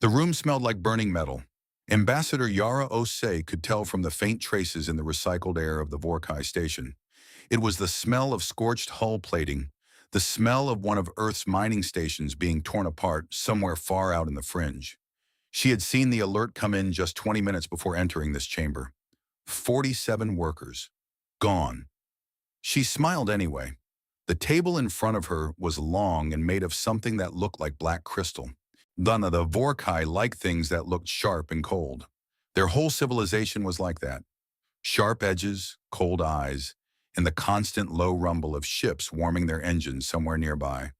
The room smelled like burning metal. Ambassador Yara Osei could tell from the faint traces in the recycled air of the Vorkai station. It was the smell of scorched hull plating, the smell of one of Earth's mining stations being torn apart somewhere far out in the fringe. She had seen the alert come in just 20 minutes before entering this chamber. 47 workers. Gone. She smiled anyway. The table in front of her was long and made of something that looked like black crystal. None of the Vorkai liked things that looked sharp and cold. Their whole civilization was like that. Sharp edges, cold eyes, and the constant low rumble of ships warming their engines somewhere nearby.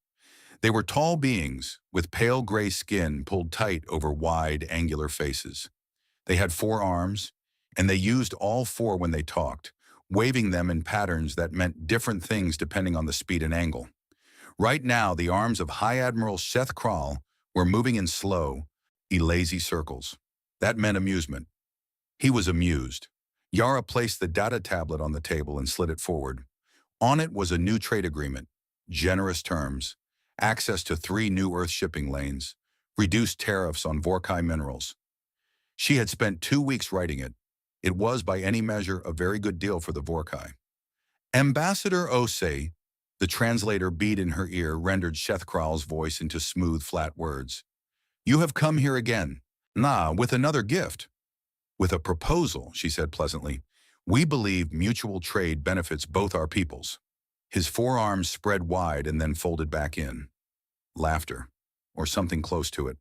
They were tall beings, with pale gray skin pulled tight over wide, angular faces. They had 4 arms, and they used all 4 when they talked, waving them in patterns that meant different things depending on the speed and angle. Right now, the arms of High Admiral Seth Kral were moving in slow, lazy circles. That meant amusement. He was amused. Yara placed the data tablet on the table and slid it forward. On it was a new trade agreement, generous terms, access to 3 new Earth shipping lanes, reduced tariffs on Vorkai minerals. She had spent 2 weeks writing it. It was, by any measure, a very good deal for the Vorkai. Ambassador Osei, the translator beat in her ear, rendered Seth Kral's voice into smooth, flat words. You have come here again. With another gift. With a proposal, she said pleasantly. We believe mutual trade benefits both our peoples. His forearms spread wide and then folded back in. Laughter, or something close to it.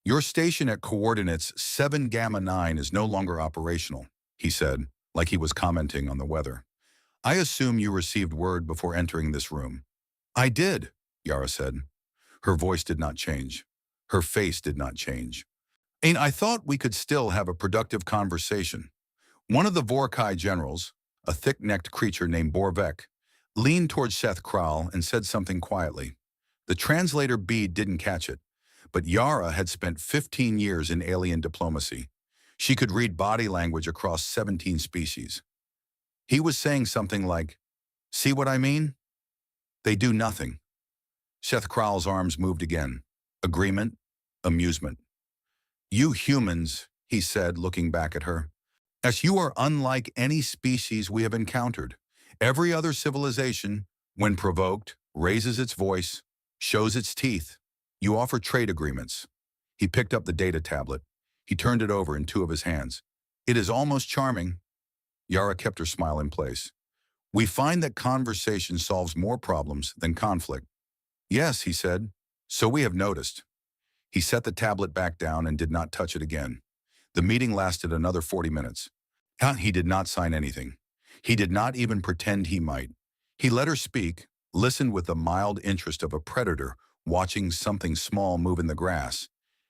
Your station at coordinates 7 Gamma 9 is no longer operational, he said, like he was commenting on the weather. I assume you received word before entering this room. I did, Yara said. Her voice did not change. Her face did not change. And I thought we could still have a productive conversation. One of the Vorkai generals, a thick-necked creature named Borvek, leaned towards Seth Kral and said something quietly. The translator bead didn't catch it, but Yara had spent 15 years in alien diplomacy. She could read body language across 17 species. He was saying something like, see what I mean? They do nothing. Seth Kral's arms moved again. Agreement, amusement. You humans, he said, looking back at her. As you are unlike any species we have encountered. Every other civilization, when provoked, raises its voice, shows its teeth. You offer trade agreements. He picked up the data tablet. He turned it over in 2 of his hands. It is almost charming. Yara kept her smile in place. We find that conversation solves more problems than conflict. Yes, he said. So we have noticed. He set the tablet back down and did not touch it again. The meeting lasted another 40 minutes. He did not sign anything. He did not even pretend he might. He let her speak, listened with the mild interest of a predator watching something small move in the grass,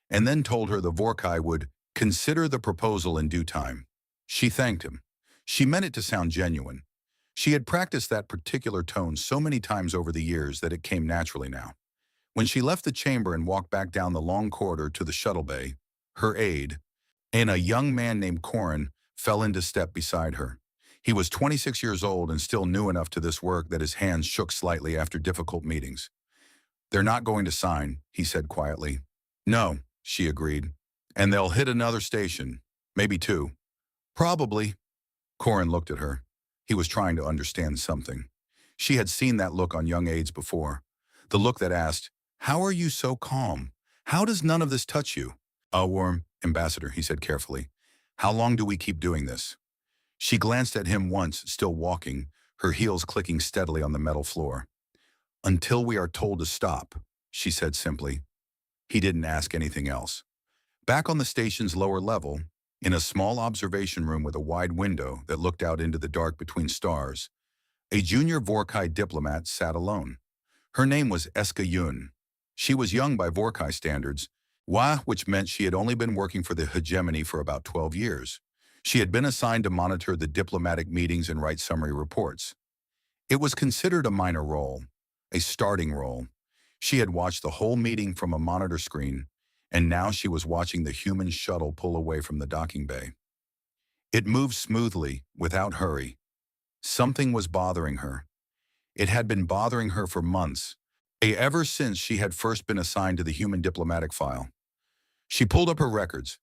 and then told her the Vorkai would consider the proposal in due time. She thanked him. She meant it to sound genuine. She had practiced that particular tone so many times over the years that it came naturally now. When she left the chamber and walked back down the long corridor to the shuttle bay, her aide, and a young man named Corin, fell into step beside her. He was 26 years old and still new enough to this work that his hands shook slightly after difficult meetings. They're not going to sign, he said quietly. No, she agreed. And they'll hit another station, maybe 2. Probably. Corin looked at her. He was trying to understand something. She had seen that look on young aides before. The look that asked, how are you so calm? How does none of this touch you? Worm, Ambassador, he said carefully. How long do we keep doing this? She glanced at him once, still walking, her heels clicking steadily on the metal floor. Until we are told to stop, she said simply. He didn't ask anything else. Back on the station's lower level, in a small observation room with a wide window that looked out into the dark between stars, a junior Vorkai diplomat sat alone. Her name was Eska Yun. She was young by Vorkai standards, which meant she had only been working for the hegemony for about 12 years. She had been assigned to monitor the diplomatic meetings and write summary reports. It was considered a minor role, a starting role. She had watched the whole meeting from a monitor screen, and now she was watching the human shuttle pull away from the docking bay. It moved smoothly, without hurry. Something was bothering her. It had been bothering her for months, ever since she had first been assigned to the human diplomatic file. She pulled up her records.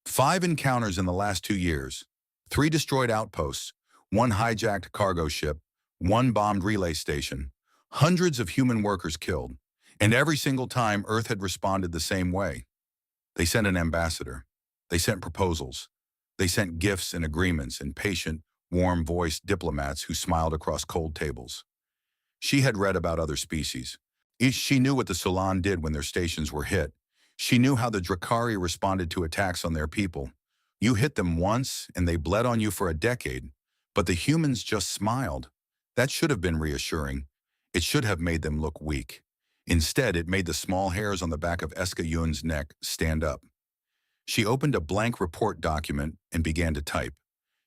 5 encounters in the last 2 years. 3 destroyed outposts. 1 hijacked cargo ship. 1 bombed relay station. Hundreds of human workers killed. And every single time, Earth had responded the same way. They sent an ambassador. They sent proposals. They sent gifts and agreements and patient, warm-voiced diplomats who smiled across cold tables. She had read about other species. She knew what the Sulan did when their stations were hit. She knew how the Drakari responded to attacks on their people. You hit them once, and they bled on you for a decade. But the humans just smiled. That should have been reassuring. It should have made them look weak. Instead, it made the small hairs on the back of Eska Yun's neck stand up. She opened a blank report document and began to type.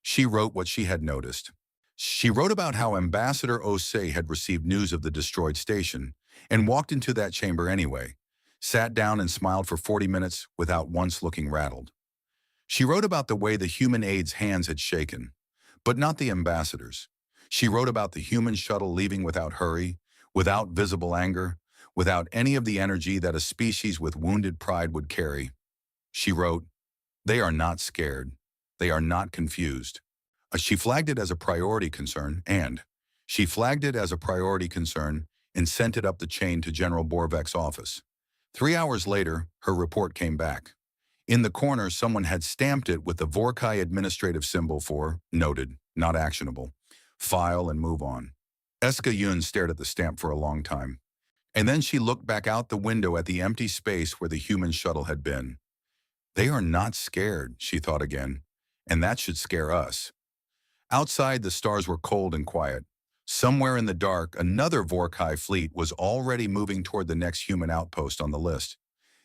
She wrote what she had noticed. She wrote about how Ambassador Osei had received news of the destroyed station and walked into that chamber anyway, sat down and smiled for 40 minutes without once looking rattled. She wrote about the way the human aide's hands had shaken, but not the ambassador's. She wrote about the human shuttle leaving without hurry, without visible anger, without any of the energy that a species with wounded pride would carry. She wrote, "They are not scared. They are not confused." She flagged it as a priority concern, and she flagged it as a priority concern and sent it up the chain to General Borvek's office. 3 hours later, her report came back. In the corner, someone had stamped it with the Vorkai administrative symbol for noted, not actionable. File and move on. Eska Yun stared at the stamp for a long time. And then she looked back out the window at the empty space where the human shuttle had been. They are not scared, she thought again, and that should scare us. Outside, the stars were cold and quiet. Somewhere in the dark, another Vorkai fleet was already moving toward the next human outpost on the list.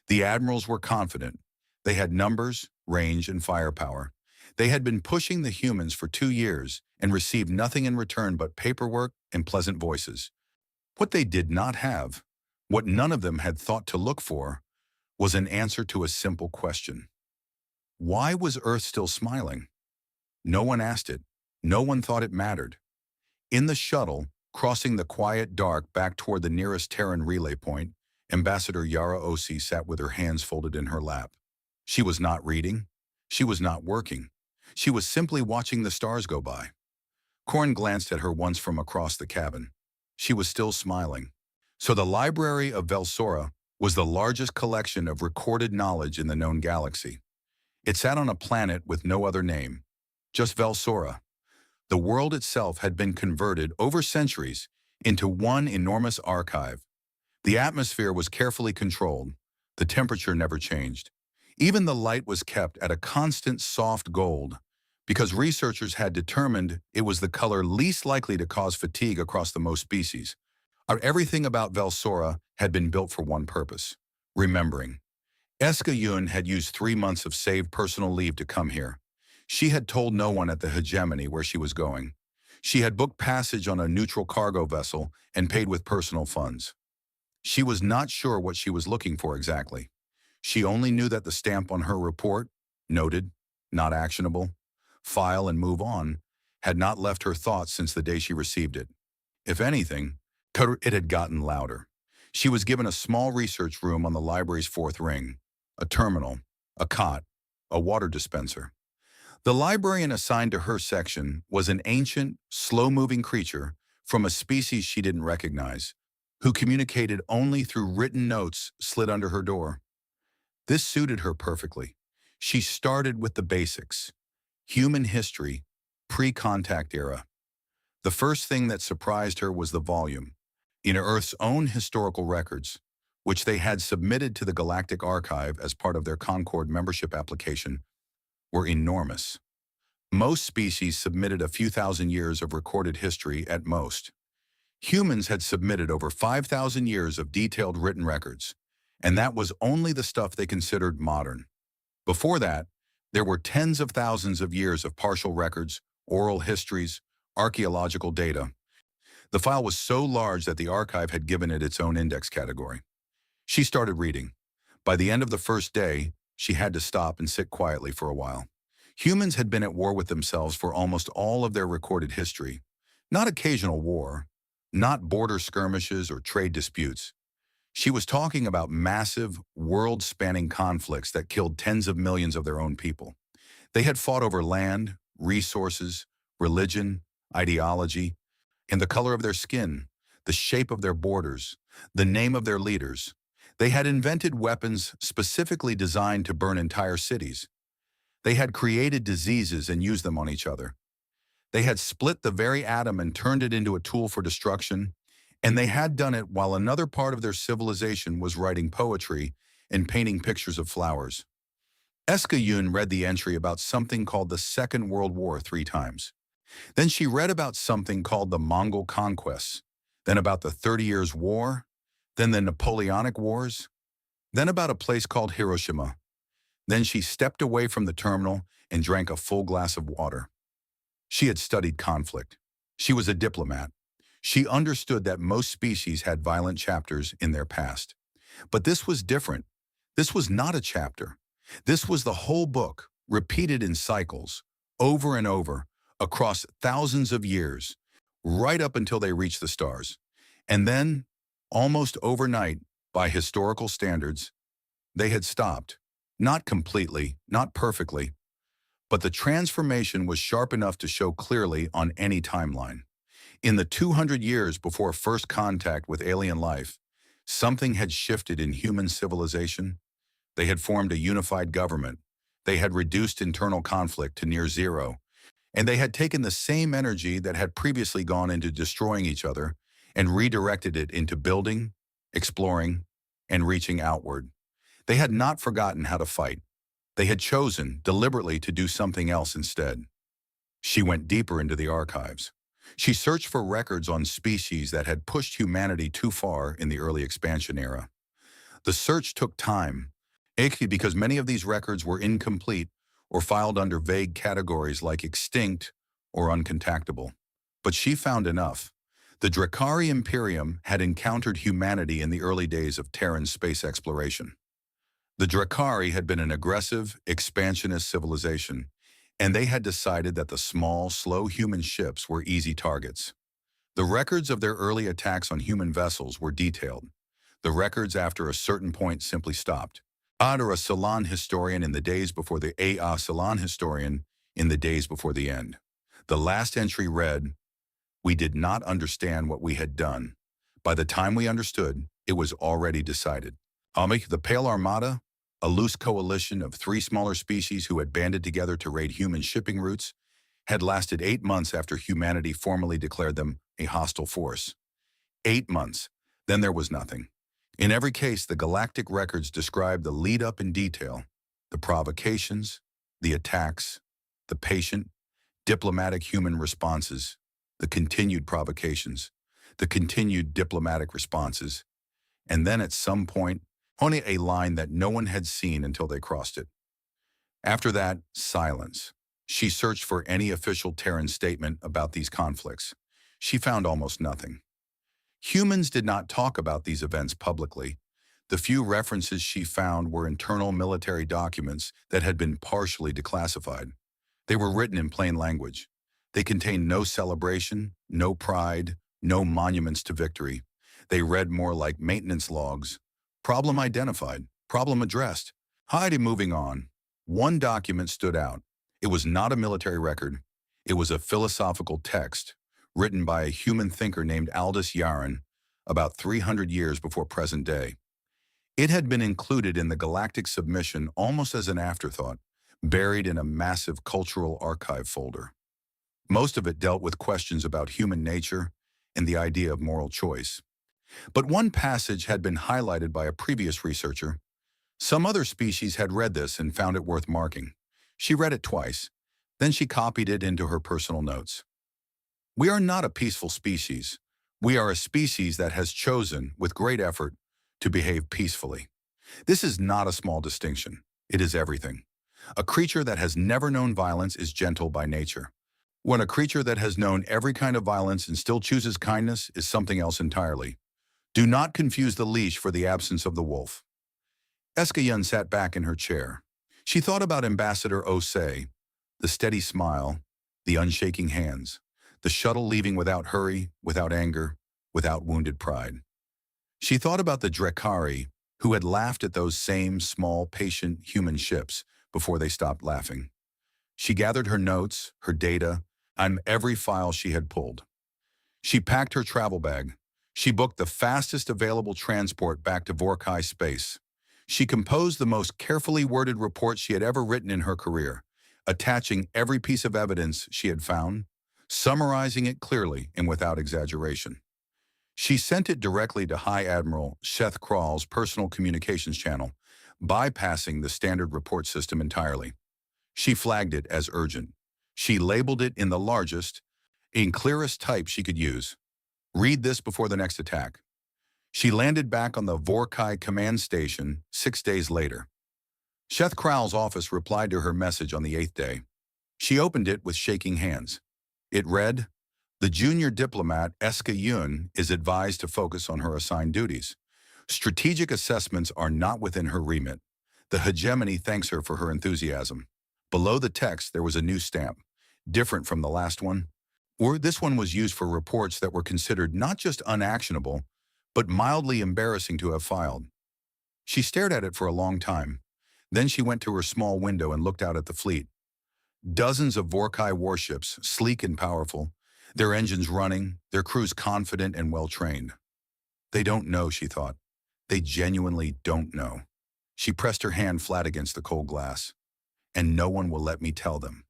The admirals were confident. They had numbers, range, and firepower. They had been pushing the humans for 2 years and received nothing in return but paperwork and pleasant voices. What they did not have, what none of them had thought to look for, was an answer to a simple question. Why was Earth still smiling? No one asked it. No one thought it mattered. In the shuttle, crossing the quiet dark back toward the nearest Terran relay point, Ambassador Yara Osi sat with her hands folded in her lap. She was not reading. She was not working. She was simply watching the stars go by. Korn glanced at her once from across the cabin. She was still smiling. So the Library of Velsora was the largest collection of recorded knowledge in the known galaxy. It sat on a planet with no other name, just Velsora. The world itself had been converted over centuries into one enormous archive. The atmosphere was carefully controlled. The temperature never changed. Even the light was kept at a constant soft gold, because researchers had determined it was the color least likely to cause fatigue across the most species. Everything about Velsora had been built for one purpose: remembering. Eska Yun had used 3 months of saved personal leave to come here. She had told no one at the hegemony where she was going. She had booked passage on a neutral cargo vessel and paid with personal funds. She was not sure what she was looking for exactly. She only knew that the stamp on her report, noted, not actionable, file and move on, had not left her thoughts since the day she received it. If anything, it had gotten louder. She was given a small research room on the library's 4th ring, a terminal, a cot, a water dispenser. The librarian assigned to her section was an ancient, slow-moving creature from a species she didn't recognize, who communicated only through written notes slid under her door. This suited her perfectly. She started with the basics: human history, pre-contact era. The first thing that surprised her was the volume. In Earth's own historical records, which they had submitted to the Galactic Archive as part of their Concord membership application, were enormous. Most species submitted a few thousand years of recorded history at most. Humans had submitted over 5,000 years of detailed written records, and that was only the stuff they considered modern. Before that, there were tens of thousands of years of partial records, oral histories, archaeological data. The file was so large that the archive had given it its own index category. She started reading. By the end of the first day, she had to stop and sit quietly for a while. Humans had been at war with themselves for almost all of their recorded history. Not occasional war, not border skirmishes or trade disputes. She was talking about massive, world-spanning conflicts that killed tens of millions of their own people. They had fought over land, resources, religion, ideology, and the color of their skin, the shape of their borders, the name of their leaders. They had invented weapons specifically designed to burn entire cities. They had created diseases and used them on each other. They had split the very atom and turned it into a tool for destruction, and they had done it while another part of their civilization was writing poetry and painting pictures of flowers. Eska Yun read the entry about something called the Second World War 3 times. Then she read about something called the Mongol conquests, then about the 30 Years' War, then the Napoleonic Wars, then about a place called Hiroshima. Then she stepped away from the terminal and drank a full glass of water. She had studied conflict. She was a diplomat. She understood that most species had violent chapters in their past. But this was different. This was not a chapter. This was the whole book, repeated in cycles, over and over, across thousands of years, right up until they reached the stars. And then, almost overnight, by historical standards, they had stopped. Not completely, not perfectly, but the transformation was sharp enough to show clearly on any timeline. In the 200 years before first contact with alien life, something had shifted in human civilization. They had formed a unified government. They had reduced internal conflict to near zero. And they had taken the same energy that had previously gone into destroying each other and redirected it into building, exploring, and reaching outward. They had not forgotten how to fight. They had chosen deliberately to do something else instead. She went deeper into the archives. She searched for records on species that had pushed humanity too far in the early expansion era. The search took time, because many of these records were incomplete or filed under vague categories like extinct or uncontactable. But she found enough. The Drakari Imperium had encountered humanity in the early days of Terran space exploration. The Drakari had been an aggressive, expansionist civilization, and they had decided that the small, slow human ships were easy targets. The records of their early attacks on human vessels were detailed. The records after a certain point simply stopped. Adara Salon historian in the days before the A.A. Salon historian in the days before the end. The last entry read, "We did not understand what we had done. By the time we understood, it was already decided." The Pale Armada, a loose coalition of 3 smaller species who had banded together to raid human shipping routes, had lasted 8 months after humanity formally declared them a hostile force. 8 months. Then there was nothing. In every case, the galactic records describe the lead-up in detail, the provocations, the attacks, the patient, diplomatic human responses, the continued provocations, the continued diplomatic responses, and then at some point, only a line that no one had seen until they crossed it. After that, silence. She searched for any official Terran statement about these conflicts. She found almost nothing. Humans did not talk about these events publicly. The few references she found were internal military documents that had been partially declassified. They were written in plain language. They contained no celebration, no pride, no monuments to victory. They read more like maintenance logs. Problem identified, problem addressed. Heidi moving on. One document stood out. It was not a military record. It was a philosophical text written by a human thinker named Aldous Yaren about 300 years before present day. It had been included in the Galactic Submission almost as an afterthought, buried in a massive cultural archive folder. Most of it dealt with questions about human nature and the idea of moral choice. But one passage had been highlighted by a previous researcher. Some other species had read this and found it worth marking. She read it twice. Then she copied it into her personal notes. "We are not a peaceful species. We are a species that has chosen, with great effort, to behave peacefully. This is not a small distinction. It is everything. A creature that has never known violence is gentle by nature. When a creature that has known every kind of violence and still chooses kindness is something else entirely. Do not confuse the leash for the absence of the wolf." Eskayan sat back in her chair. She thought about Ambassador Osei, the steady smile, the unshaking hands, the shuttle leaving without hurry, without anger, without wounded pride. She thought about the Drekari, who had laughed at those same small, patient human ships before they stopped laughing. She gathered her notes, her data, and every file she had pulled. She packed her travel bag. She booked the fastest available transport back to Vorkai space. She composed the most carefully worded report she had ever written in her career, attaching every piece of evidence she had found, summarizing it clearly and without exaggeration. She sent it directly to High Admiral Seth Krall's personal communications channel, bypassing the standard report system entirely. She flagged it as urgent. She labeled it in the largest, in clearest type she could use. Read this before the next attack. She landed back on the Vorkai command station 6 days later. Seth Krall's office replied to her message on the 8th day. She opened it with shaking hands. It read, "The junior diplomat, Eska Yun, is advised to focus on her assigned duties. Strategic assessments are not within her remit. The hegemony thanks her for her enthusiasm." Below the text, there was a new stamp, different from the last one. Or this one was used for reports that were considered not just unactionable, but mildly embarrassing to have filed. She stared at it for a long time. Then she went to her small window and looked out at the fleet. Dozens of Vorkai warships, sleek and powerful, their engines running, their crews confident and well-trained. They don't know, she thought. They genuinely don't know. She pressed her hand flat against the cold glass. And no one will let me tell them.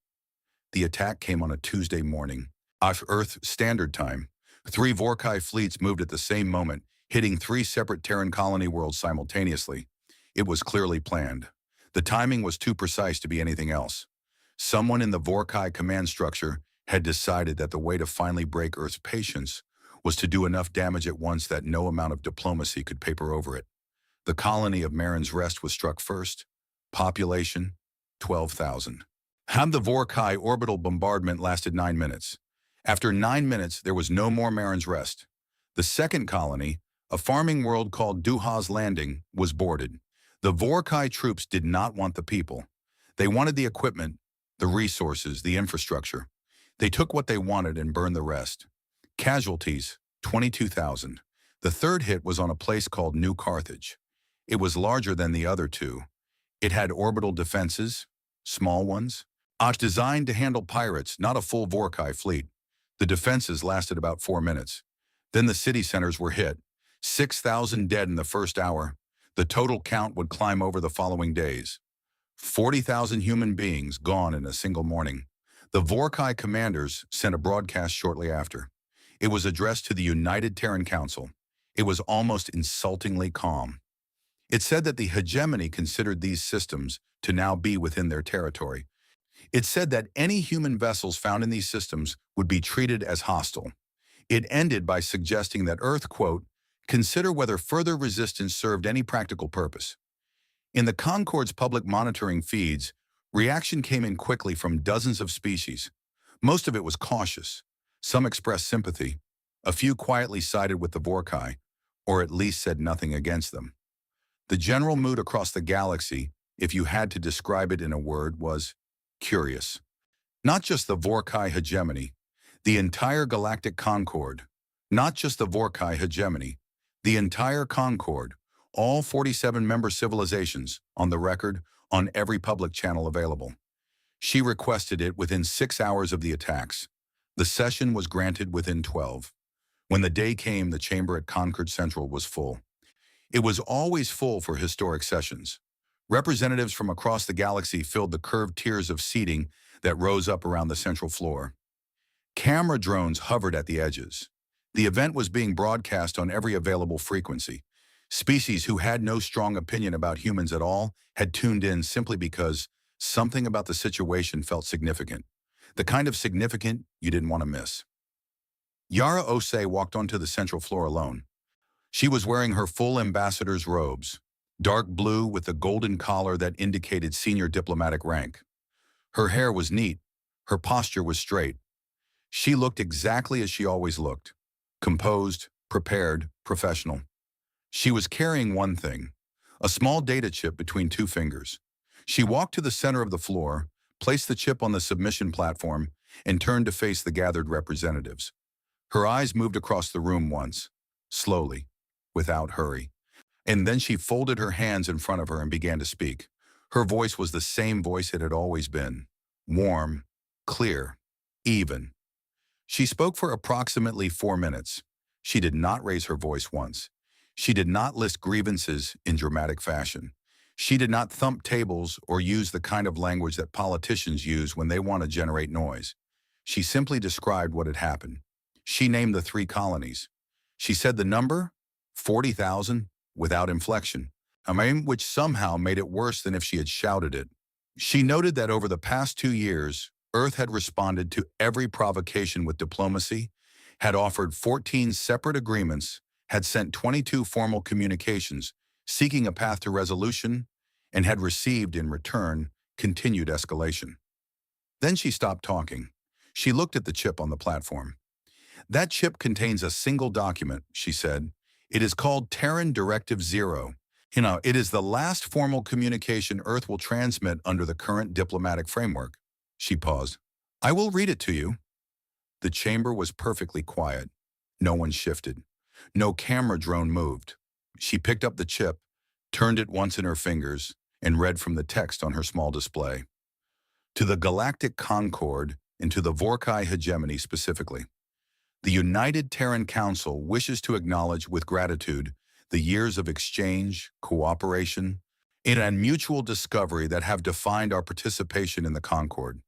The attack came on a Tuesday morning, off Earth Standard Time. 3 Vorkai fleets moved at the same moment, hitting 3 separate Terran colony worlds simultaneously. It was clearly planned. The timing was too precise to be anything else. Someone in the Vorkai command structure had decided that the way to finally break Earth's patience was to do enough damage at once that no amount of diplomacy could paper over it. The colony of Marin's Rest was struck first. Population, 12,000. Had the Vorkai orbital bombardment lasted 9 minutes. After 9 minutes, there was no more Marin's Rest. The second colony, a farming world called Duha's Landing, was boarded. The Vorkai troops did not want the people. They wanted the equipment, the resources, the infrastructure. They took what they wanted and burned the rest. Casualties, 22,000. The third hit was on a place called New Carthage. It was larger than the other two. It had orbital defenses, small ones, designed to handle pirates, not a full Vorkai fleet. The defenses lasted about 4 minutes. Then the city centers were hit. 6,000 dead in the first hour. The total count would climb over the following days. 40,000 human beings gone in a single morning. The Vorkai commanders sent a broadcast shortly after. It was addressed to the United Terran Council. It was almost insultingly calm. It said that the hegemony considered these systems to now be within their territory. It said that any human vessels found in these systems would be treated as hostile. It ended by suggesting that Earth, quote, consider whether further resistance served any practical purpose. In the Concord's public monitoring feeds, reaction came in quickly from dozens of species. Most of it was cautious. Some expressed sympathy. A few quietly sided with the Vorkai, or at least said nothing against them. The general mood across the galaxy, if you had to describe it in a word, was curious. Not just the Vorkai hegemony, the entire Galactic Concord. Not just the Vorkai hegemony, the entire Concord, all 47 member civilizations, on the record, on every public channel available. She requested it within 6 hours of the attacks. The session was granted within 12. When the day came, the chamber at Concord Central was full. It was always full for historic sessions. Representatives from across the galaxy filled the curved tiers of seating that rose up around the central floor. Camera drones hovered at the edges. The event was being broadcast on every available frequency. Species who had no strong opinion about humans at all had tuned in simply because something about the situation felt significant. The kind of significant you didn't want to miss. Yara Osei walked onto the central floor alone. She was wearing her full ambassador's robes, dark blue with a golden collar that indicated senior diplomatic rank. Her hair was neat. Her posture was straight. She looked exactly as she always looked. Composed, prepared, professional. She was carrying one thing, a small data chip between 2 fingers. She walked to the center of the floor, placed the chip on the submission platform, and turned to face the gathered representatives. Her eyes moved across the room once, slowly. without hurry. And then she folded her hands in front of her and began to speak. Her voice was the same voice it had always been. Warm, clear, even. She spoke for approximately 4 minutes. She did not raise her voice once. She did not list grievances in dramatic fashion. She did not thump tables or use the kind of language that politicians use when they want to generate noise. She simply described what had happened. She named the 3 colonies. She said the number, 40,000, without inflection, a name which somehow made it worse than if she had shouted it. She noted that over the past 2 years, Earth had responded to every provocation with diplomacy, had offered 14 separate agreements, had sent 22 formal communications, seeking a path to resolution, and had received in return continued escalation. Then she stopped talking. She looked at the chip on the platform. That chip contains a single document, she said. It is called Terran Directive Zero. It is the last formal communication Earth will transmit under the current diplomatic framework. She paused. I will read it to you. The chamber was perfectly quiet. No one shifted. No camera drone moved. She picked up the chip, turned it once in her fingers, and read from the text on her small display. To the Galactic Concord and to the Vorkai hegemony specifically. The United Terran Council wishes to acknowledge with gratitude the years of exchange, cooperation, and mutual discovery that have defined our participation in the Concord.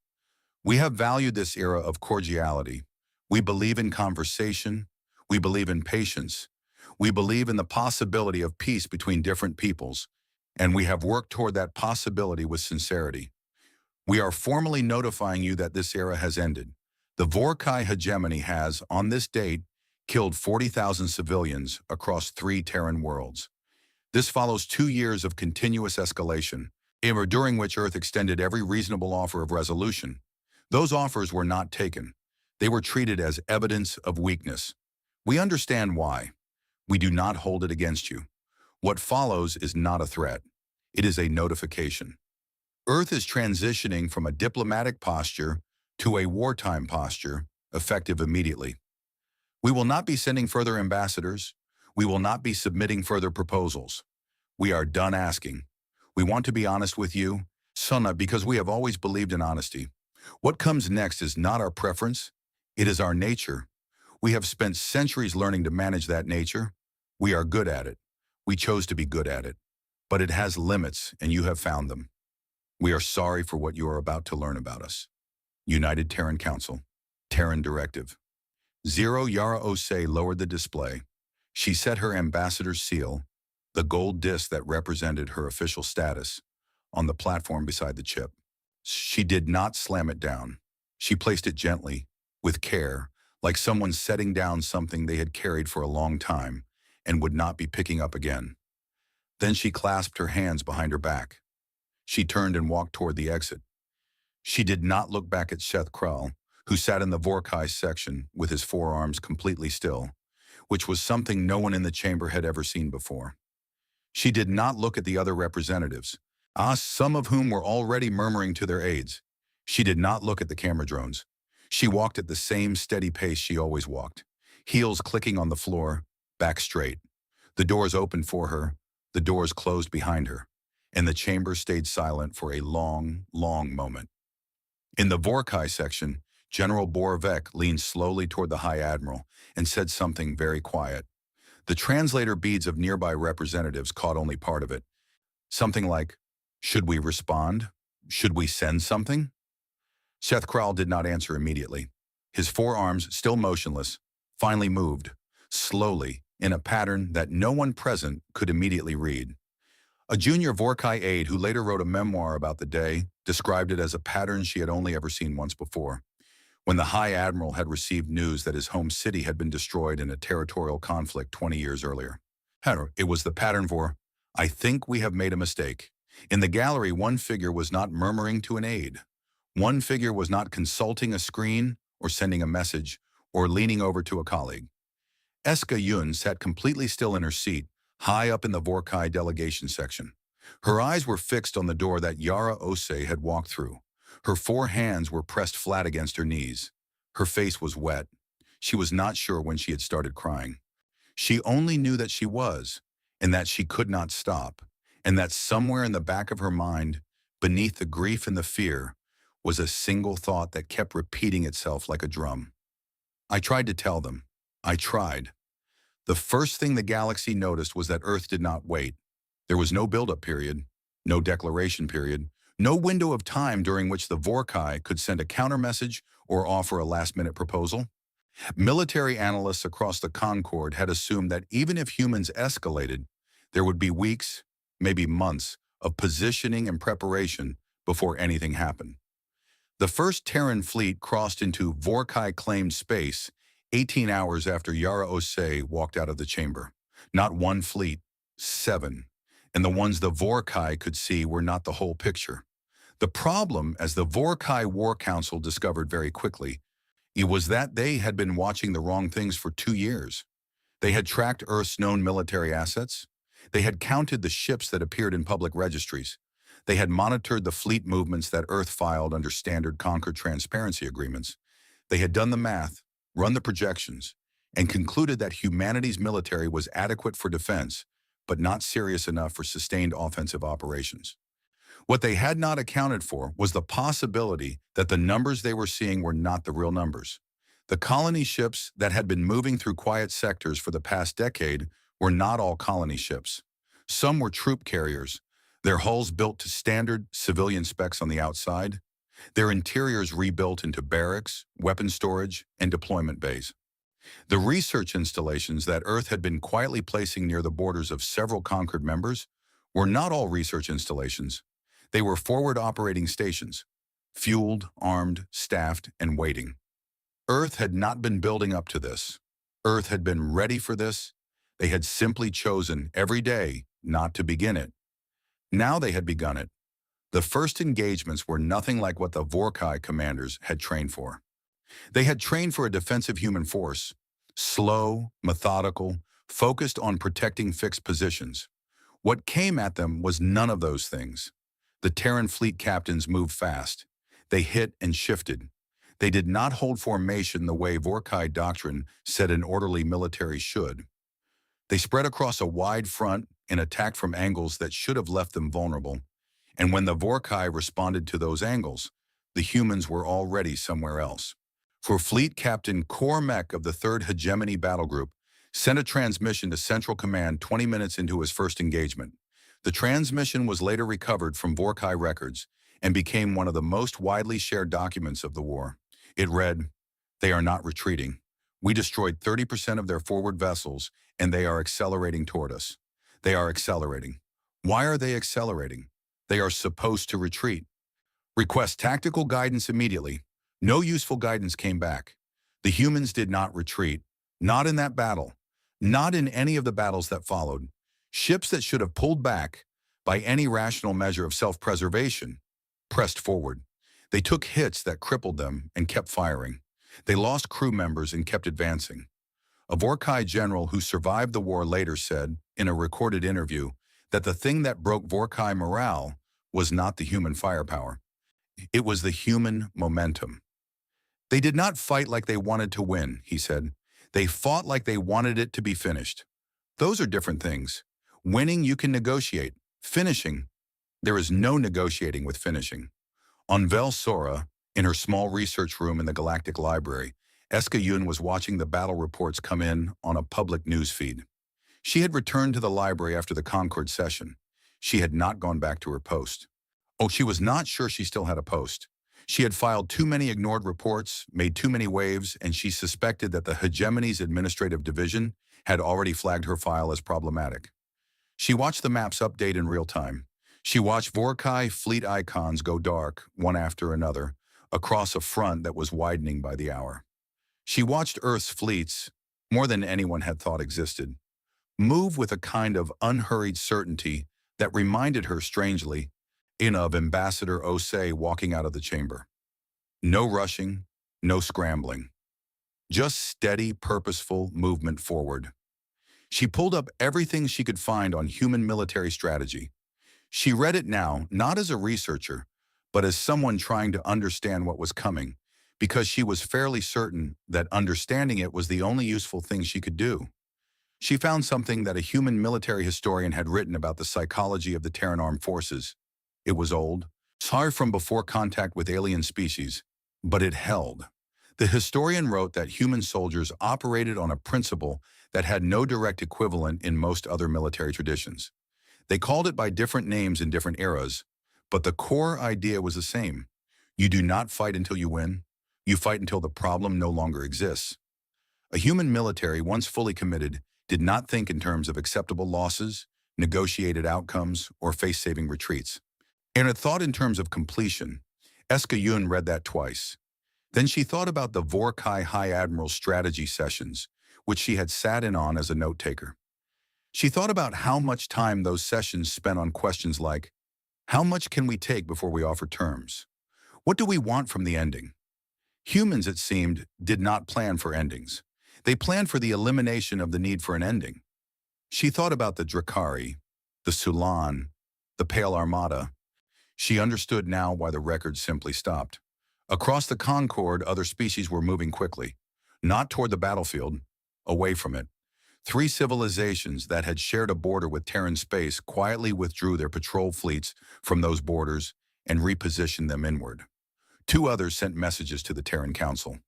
We have valued this era of cordiality. We believe in conversation. We believe in patience. We believe in the possibility of peace between different peoples, and we have worked toward that possibility with sincerity. We are formally notifying you that this era has ended. The Vorkai hegemony has, on this date, killed 40,000 civilians across 3 Terran worlds. This follows 2 years of continuous escalation, during which Earth extended every reasonable offer of resolution. Those offers were not taken. They were treated as evidence of weakness. We understand why. We do not hold it against you. What follows is not a threat. It is a notification. Earth is transitioning from a diplomatic posture to a wartime posture, effective immediately. We will not be sending further ambassadors. We will not be submitting further proposals. We are done asking. We want to be honest with you, Sona, because we have always believed in honesty. What comes next is not our preference. It is our nature. We have spent centuries learning to manage that nature. We are good at it. We chose to be good at it. But it has limits, and you have found them. We are sorry for what you are about to learn about us. United Terran Council. Terran Directive. Zero Yara Osei lowered the display. She set her ambassador's seal, the gold disc that represented her official status, on the platform beside the chip. She did not slam it down. She placed it gently, with care, like someone setting down something they had carried for a long time and would not be picking up again. Then she clasped her hands behind her back. She turned and walked toward the exit. She did not look back at Seth Kral, who sat in the Vorkai section with his forearms completely still, which was something no one in the chamber had ever seen before. She did not look at the other representatives, some of whom were already murmuring to their aides. She did not look at the camera drones. She walked at the same steady pace she always walked, heels clicking on the floor, back straight. The doors opened for her, the doors closed behind her, and the chamber stayed silent for a long, long moment. In the Vorkai section, General Borvek leaned slowly toward the High Admiral and said something very quiet. The translator beads of nearby representatives caught only part of it. Something like, should we respond? Should we send something? Seth Kral did not answer immediately. His forearms, still motionless, finally moved, slowly, in a pattern that no one present could immediately read. A junior Vorkai aide who later wrote a memoir about the day described it as a pattern she had only ever seen once before, when the High Admiral had received news that his home city had been destroyed in a territorial conflict 20 years earlier. It was the pattern for, I think we have made a mistake. In the gallery, one figure was not murmuring to an aide. One figure was not consulting a screen or sending a message or leaning over to a colleague. Eska Yun sat completely still in her seat, high up in the Vorkai delegation section. Her eyes were fixed on the door that Yara Osei had walked through. Her 4 hands were pressed flat against her knees. Her face was wet. She was not sure when she had started crying. She only knew that she was, and that she could not stop, and that somewhere in the back of her mind, beneath the grief and the fear, was a single thought that kept repeating itself like a drum. I tried to tell them. I tried. The first thing the galaxy noticed was that Earth did not wait. There was no build-up period, no declaration period, no window of time during which the Vorkai could send a counter-message or offer a last-minute proposal. Military analysts across the Concord had assumed that even if humans escalated, there would be weeks, maybe months, of positioning and preparation before anything happened. The first Terran fleet crossed into Vorkai-claimed space 18 hours after Yara Osei walked out of the chamber. Not one fleet, 7. And the ones the Vorkai could see were not the whole picture. The problem, as the Vorkai War Council discovered very quickly, it was that they had been watching the wrong things for 2 years. They had tracked Earth's known military assets. They had counted the ships that appeared in public registries. They had monitored the fleet movements that Earth filed under standard Concord transparency agreements. They had done the math, run the projections, and concluded that humanity's military was adequate for defense, but not serious enough for sustained offensive operations. What they had not accounted for was the possibility that the numbers they were seeing were not the real numbers. The colony ships that had been moving through quiet sectors for the past decade were not all colony ships. Some were troop carriers, their hulls built to standard civilian specs on the outside, their interiors rebuilt into barracks, weapon storage, and deployment bays. The research installations that Earth had been quietly placing near the borders of several Concord members were not all research installations. They were forward operating stations, fueled, armed, staffed, and waiting. Earth had not been building up to this. Earth had been ready for this. They had simply chosen every day not to begin it. Now they had begun it. The first engagements were nothing like what the Vorkai commanders had trained for. They had trained for a defensive human force, slow, methodical, focused on protecting fixed positions. What came at them was none of those things. The Terran fleet captains moved fast. They hit and shifted. They did not hold formation the way Vorkai doctrine said an orderly military should. They spread across a wide front and attacked from angles that should have left them vulnerable. And when the Vorkai responded to those angles, the humans were already somewhere else. For Fleet Captain Cormac of the 3rd Hegemony Battle Group sent a transmission to Central Command 20 minutes into his first engagement. The transmission was later recovered from Vorkai records and became one of the most widely shared documents of the war. It read, "They are not retreating. We destroyed 30% of their forward vessels, and they are accelerating toward us. They are accelerating. Why are they accelerating? They are supposed to retreat. Request tactical guidance immediately." No useful guidance came back. The humans did not retreat. Not in that battle. Not in any of the battles that followed. Ships that should have pulled back, by any rational measure of self-preservation, pressed forward. They took hits that crippled them and kept firing. They lost crew members and kept advancing. A Vorkai general who survived the war later said, in a recorded interview, that the thing that broke Vorkai morale was not the human firepower. It was the human momentum. They did not fight like they wanted to win, he said. They fought like they wanted it to be finished. Those are different things. Winning, you can negotiate. Finishing, there is no negotiating with finishing. On Vel Sora, in her small research room in the Galactic Library, Eska Yun was watching the battle reports come in on a public news feed. She had returned to the library after the Concord session. She had not gone back to her post. Oh, she was not sure she still had a post. She had filed too many ignored reports, made too many waves, and she suspected that the Hegemony's administrative division had already flagged her file as problematic. She watched the maps update in real time. She watched Vorkai fleet icons go dark, one after another, across a front that was widening by the hour. She watched Earth's fleets, more than anyone had thought existed, move with a kind of unhurried certainty that reminded her strangely of Ambassador Osei walking out of the chamber. No rushing, no scrambling. Just steady, purposeful movement forward. She pulled up everything she could find on human military strategy. She read it now, not as a researcher, but as someone trying to understand what was coming, because she was fairly certain that understanding it was the only useful thing she could do. She found something that a human military historian had written about the psychology of the Terran Armed Forces. It was old, far from before contact with alien species, but it held. The historian wrote that human soldiers operated on a principle that had no direct equivalent in most other military traditions. They called it by different names in different eras, but the core idea was the same. You do not fight until you win. You fight until the problem no longer exists. A human military, once fully committed, did not think in terms of acceptable losses, negotiated outcomes, or face-saving retreats. And it thought in terms of completion. Eska Yun read that twice. Then she thought about the Vorkai High Admiral's strategy sessions, which she had sat in on as a note-taker. She thought about how much time those sessions spent on questions like, how much can we take before we offer terms? What do we want from the ending? Humans, it seemed, did not plan for endings. They planned for the elimination of the need for an ending. She thought about the Drakari, the Sulan, the Pale Armada. She understood now why the record simply stopped. Across the Concord, other species were moving quickly, not toward the battlefield, away from it. 3 civilizations that had shared a border with Terran space quietly withdrew their patrol fleets from those borders and repositioned them inward. 2 others sent messages to the Terran Council,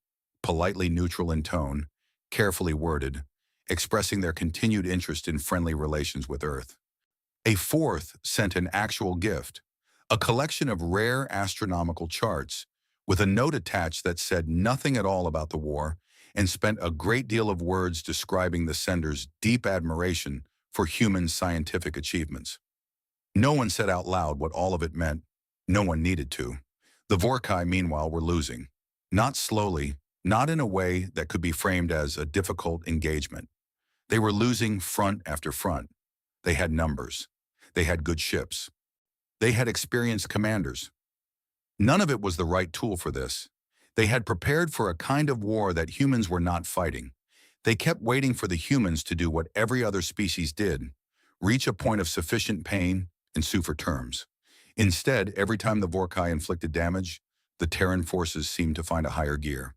politely neutral in tone, carefully worded, expressing their continued interest in friendly relations with Earth. A 4th sent an actual gift, a collection of rare astronomical charts, with a note attached that said nothing at all about the war and spent a great deal of words describing the sender's deep admiration for human scientific achievements. No one said out loud what all of it meant. No one needed to. The Vorkai, meanwhile, were losing. Not slowly, not in a way that could be framed as a difficult engagement. They were losing front after front. They had numbers. They had good ships. They had experienced commanders. None of it was the right tool for this. They had prepared for a kind of war that humans were not fighting. They kept waiting for the humans to do what every other species did, reach a point of sufficient pain and sue for terms. Instead, every time the Vorkai inflicted damage, the Terran forces seemed to find a higher gear.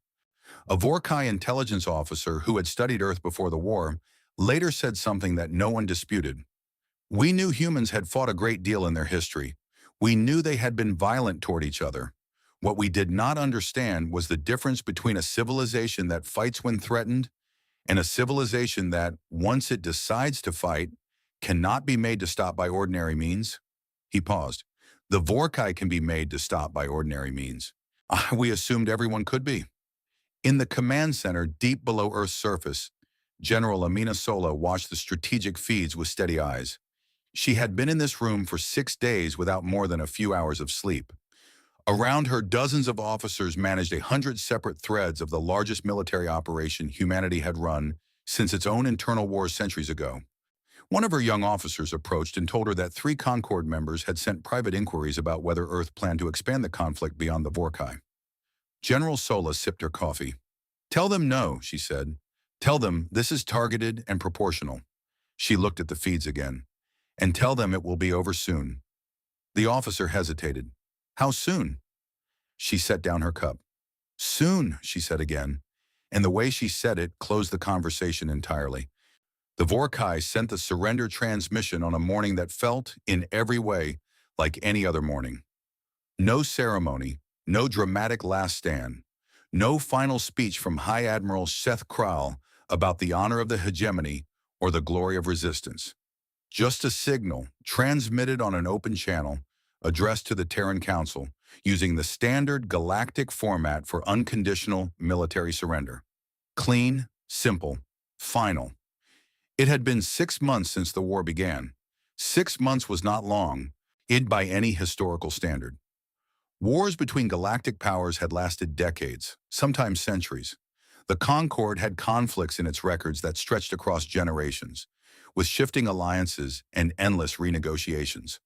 A Vorkai intelligence officer who had studied Earth before the war later said something that no one disputed. We knew humans had fought a great deal in their history. We knew they had been violent toward each other. What we did not understand was the difference between a civilization that fights when threatened and a civilization that, once it decides to fight, cannot be made to stop by ordinary means. He paused. The Vorkai can be made to stop by ordinary means. We assumed everyone could be. In the command center, deep below Earth's surface, General Amina Sola watched the strategic feeds with steady eyes. She had been in this room for 6 days without more than a few hours of sleep. Around her, dozens of officers managed 100 separate threads of the largest military operation humanity had run since its own internal wars centuries ago. One of her young officers approached and told her that 3 Concord members had sent private inquiries about whether Earth planned to expand the conflict beyond the Vorkai. General Sola sipped her coffee. Tell them no, she said. Tell them this is targeted and proportional. She looked at the feeds again. And tell them it will be over soon. The officer hesitated. How soon? She set down her cup. Soon, she said again, and the way she said it closed the conversation entirely. The Vorkai sent the surrender transmission on a morning that felt, in every way, like any other morning. No ceremony, no dramatic last stand, no final speech from High Admiral Seth Kral about the honor of the hegemony or the glory of resistance. Just a signal, transmitted on an open channel, addressed to the Terran Council, using the standard galactic format for unconditional military surrender. Clean, simple, final. It had been 6 months since the war began. 6 months was not long, by any historical standard. Wars between galactic powers had lasted decades, sometimes centuries. The Concord had conflicts in its records that stretched across generations, with shifting alliances and endless renegotiations.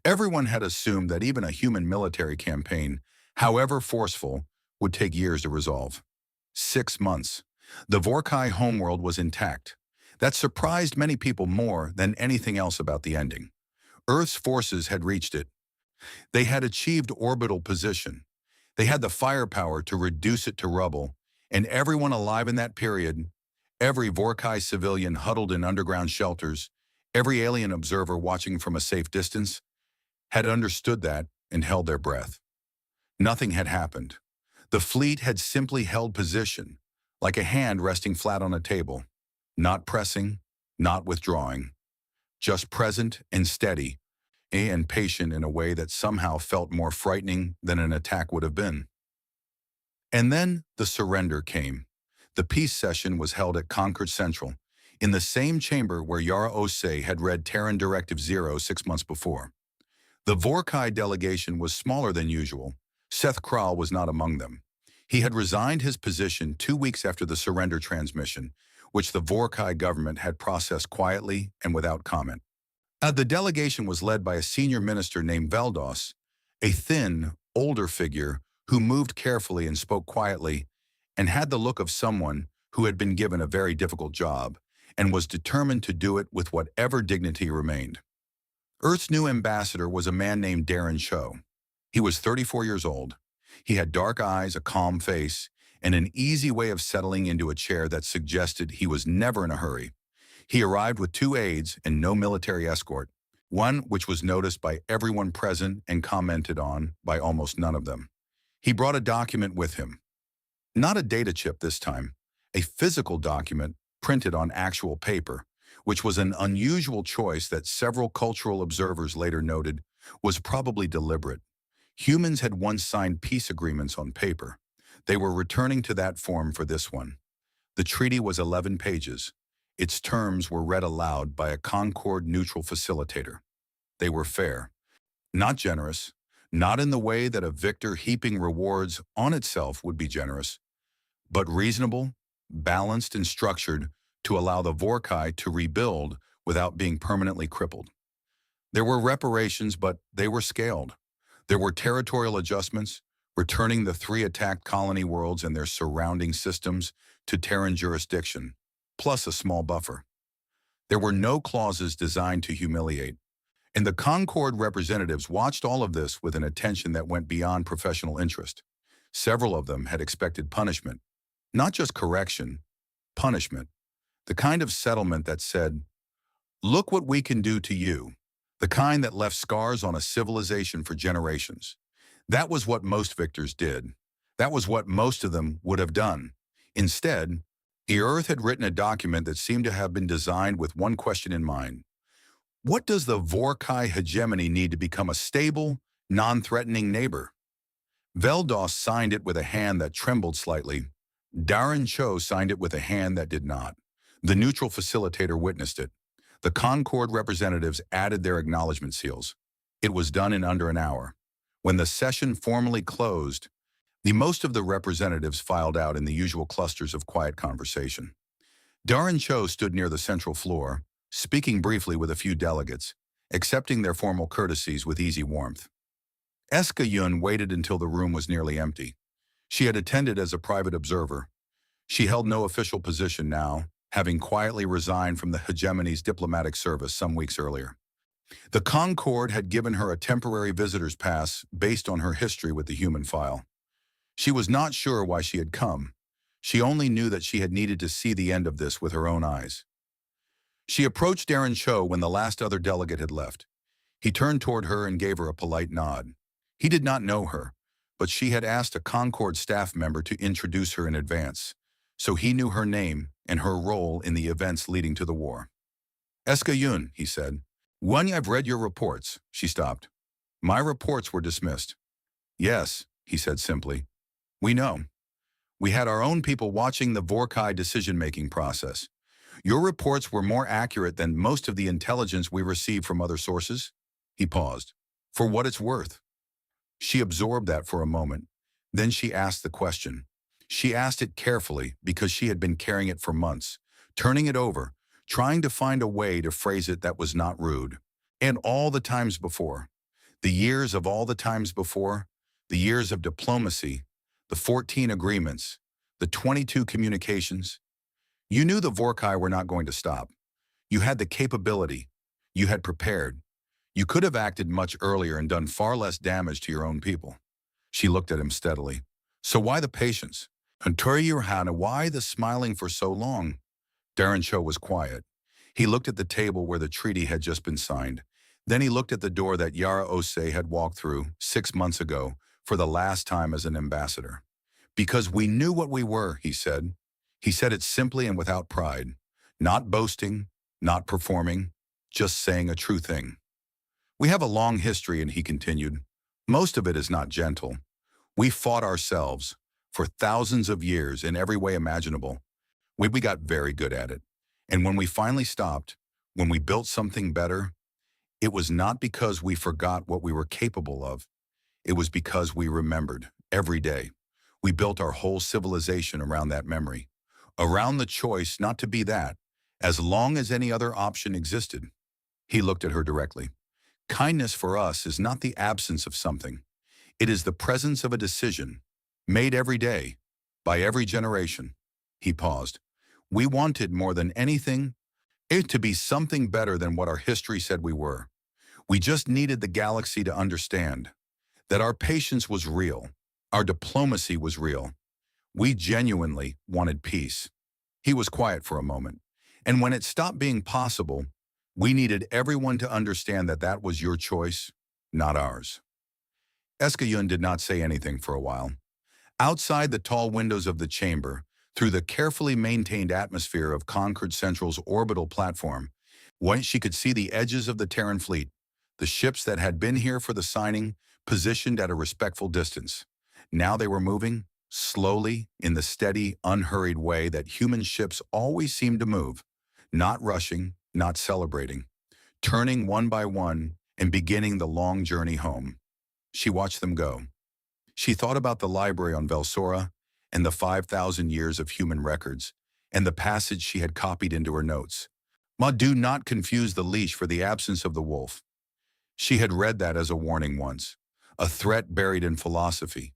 Everyone had assumed that even a human military campaign, however forceful, would take years to resolve. 6 months. The Vorkai homeworld was intact. That surprised many people more than anything else about the ending. Earth's forces had reached it. They had achieved orbital position. They had the firepower to reduce it to rubble, and everyone alive in that period, Every Vorkai civilian huddled in underground shelters, every alien observer watching from a safe distance, had understood that and held their breath. Nothing had happened. The fleet had simply held position, like a hand resting flat on a table, not pressing, not withdrawing, just present and steady, and patient in a way that somehow felt more frightening than an attack would have been. And then the surrender came. The peace session was held at Concord Central, in the same chamber where Yara Osei had read Terran Directive Zero 6 months before. The Vorkai delegation was smaller than usual. Seth Kral was not among them. He had resigned his position 2 weeks after the surrender transmission, which the Vorkai government had processed quietly and without comment. The delegation was led by a senior minister named Veldos, a thin, older figure who moved carefully and spoke quietly and had the look of someone who had been given a very difficult job and was determined to do it with whatever dignity remained. Earth's new ambassador was a man named Darren Cho. He was 34 years old. He had dark eyes, a calm face, and an easy way of settling into a chair that suggested he was never in a hurry. He arrived with 2 aides and no military escort, one which was noticed by everyone present and commented on by almost none of them. He brought a document with him. Not a data chip this time, a physical document printed on actual paper, which was an unusual choice that several cultural observers later noted was probably deliberate. Humans had once signed peace agreements on paper. They were returning to that form for this one. The treaty was 11 pages. Its terms were read aloud by a Concord neutral facilitator. They were fair, not generous, not in the way that a victor heaping rewards on itself would be generous, but reasonable, balanced, and structured to allow the Vorkai to rebuild without being permanently crippled. There were reparations, but they were scaled. There were territorial adjustments, returning the 3 attacked colony worlds and their surrounding systems to Terran jurisdiction, plus a small buffer. There were no clauses designed to humiliate, and the Concord representatives watched all of this with an attention that went beyond professional interest. Several of them had expected punishment, not just correction, punishment, the kind of settlement that said, "Look what we can do to you," the kind that left scars on a civilization for generations. That was what most victors did. That was what most of them would have done. Instead, the Earth had written a document that seemed to have been designed with one question in mind. What does the Vorkai hegemony need to become a stable, non-threatening neighbor? Veldos signed it with a hand that trembled slightly. Darren Cho signed it with a hand that did not. The neutral facilitator witnessed it. The Concord representatives added their acknowledgement seals. It was done in under an hour. When the session formally closed, most of the representatives filed out in the usual clusters of quiet conversation. Darren Cho stood near the central floor, speaking briefly with a few delegates, accepting their formal courtesies with easy warmth. Eska Yun waited until the room was nearly empty. She had attended as a private observer. She held no official position now, having quietly resigned from the hegemony's diplomatic service some weeks earlier. The Concord had given her a temporary visitor's pass based on her history with the human file. She was not sure why she had come. She only knew that she had needed to see the end of this with her own eyes. She approached Darren Cho when the last other delegate had left. He turned toward her and gave her a polite nod. He did not know her, but she had asked a Concord staff member to introduce her in advance, so he knew her name and her role in the events leading to the war. "Eska Yun," he said. "When I've read your reports," she stopped. "My reports were dismissed." "Yes," he said simply. "We know. We had our own people watching the Vorkai decision-making process. Your reports were more accurate than most of the intelligence we received from other sources." He paused. "For what it's worth." She absorbed that for a moment. Then she asked the question. She asked it carefully because she had been carrying it for months, turning it over, trying to find a way to phrase it that was not rude. And all the times before, the years of all the times before, the years of diplomacy, the 14 agreements, the 22 communications. You knew the Vorkai were not going to stop. You had the capability. You had prepared. You could have acted much earlier and done far less damage to your own people. She looked at him steadily. "So why the patience? And Hannah, why the smiling for so long?" Darren Cho was quiet. He looked at the table where the treaty had just been signed. Then he looked at the door that Yara Osei had walked through 6 months ago for the last time as an ambassador. Because we knew what we were, he said. He said it simply and without pride. Not boasting, not performing, just saying a true thing. We have a long history, and he continued. Most of it is not gentle. We fought ourselves for thousands of years in every way imaginable. We got very good at it. And when we finally stopped, when we built something better, it was not because we forgot what we were capable of. It was because we remembered every day. We built our whole civilization around that memory, around the choice not to be that, as long as any other option existed. He looked at her directly. Kindness for us is not the absence of something. It is the presence of a decision, made every day, by every generation. He paused. We wanted more than anything it to be something better than what our history said we were. We just needed the galaxy to understand that our patience was real, our diplomacy was real. We genuinely wanted peace. He was quiet for a moment. And when it stopped being possible, we needed everyone to understand that that was your choice, not ours. Eskayun did not say anything for a while. Outside the tall windows of the chamber, through the carefully maintained atmosphere of Concord Central's orbital platform, she could see the edges of the Terran fleet, the ships that had been here for the signing, positioned at a respectful distance. Now they were moving, slowly, in the steady, unhurried way that human ships always seem to move, not rushing, not celebrating, turning one by one and beginning the long journey home. She watched them go. She thought about the library on Velsora and the 5,000 years of human records and the passage she had copied into her notes. Do not confuse the leash for the absence of the wolf. She had read that as a warning once, a threat buried in philosophy.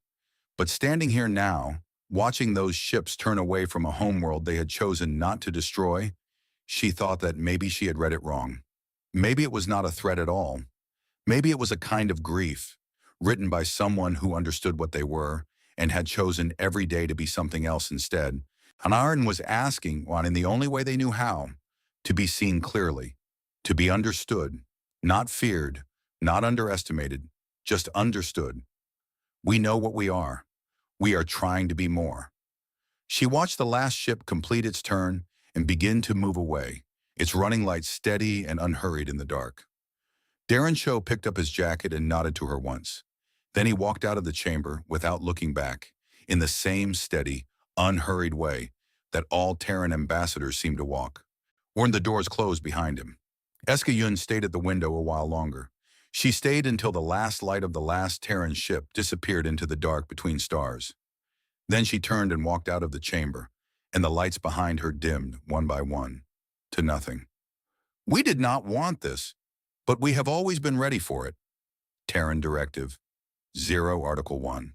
But standing here now, watching those ships turn away from a homeworld they had chosen not to destroy, she thought that maybe she had read it wrong. Maybe it was not a threat at all. Maybe it was a kind of grief, written by someone who understood what they were and had chosen every day to be something else instead. Anaran was asking, in the only way they knew how, to be seen clearly, to be understood, not feared, not underestimated, just understood. We know what we are. We are trying to be more. She watched the last ship complete its turn and begin to move away, its running lights steady and unhurried in the dark. Darren Cho picked up his jacket and nodded to her once. Then he walked out of the chamber without looking back, in the same steady, unhurried way that all Terran ambassadors seemed to walk. When the doors closed behind him, Eskayun stayed at the window a while longer. She stayed until the last light of the last Terran ship disappeared into the dark between stars. Then she turned and walked out of the chamber, and the lights behind her dimmed one by one, to nothing. We did not want this, but we have always been ready for it. Terran Directive 0 Article 1.